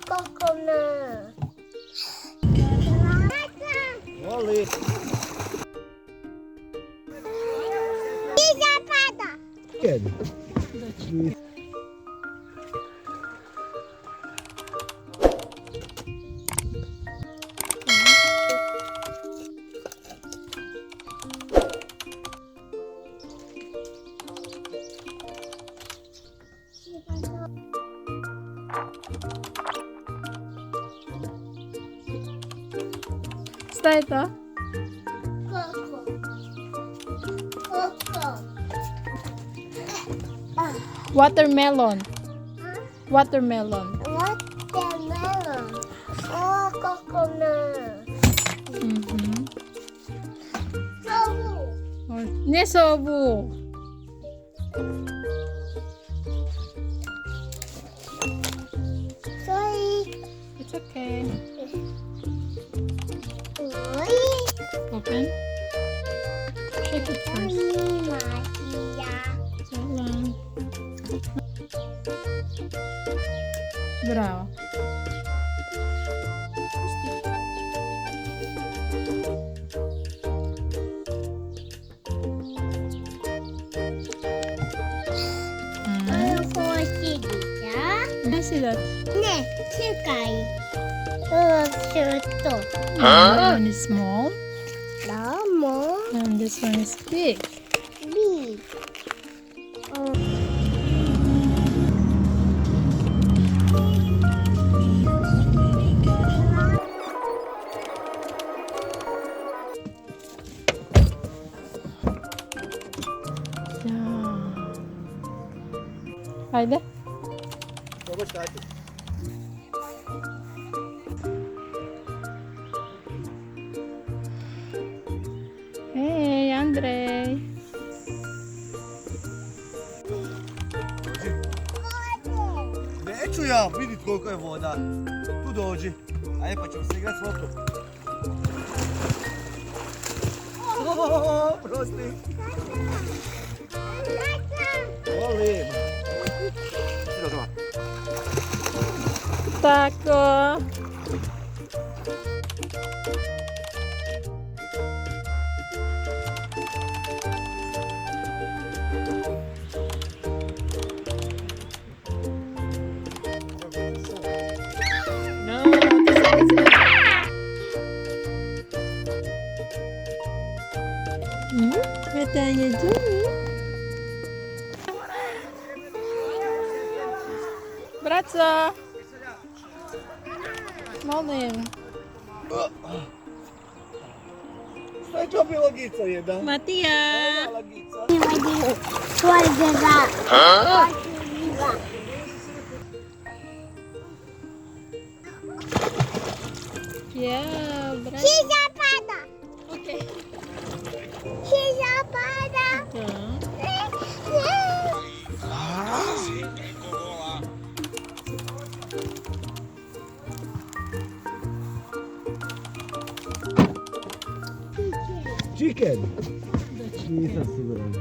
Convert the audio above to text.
coconut. Oli. Chicken. Co to? Coco. Watermelon. Watermelon. Watermelon. Oh, coconut. Sobu. Nie sobu. Sorry. It's okay. Oi. Open. Shake it first. Maria. So lang. Bravo. Nice that. 네, 칠까이. 슈또. This one is small 너무 and this one is big. 미. Yeah. Haydi. Baba started. Hey, Andre. Neću ja, vidit koliko je voda. Tu dođi. Ajde pa ćemo se igrat s vodom. Prosti. Volim. Idemo doma. Tako. No, this one is What are you doing? Bratzo. Molim. Šta je to bilo gica jedna? Matija. Mala gica. Yeah, bratzo. Siya pada. Okay. Siya pada. Chicken. Nisam siguran.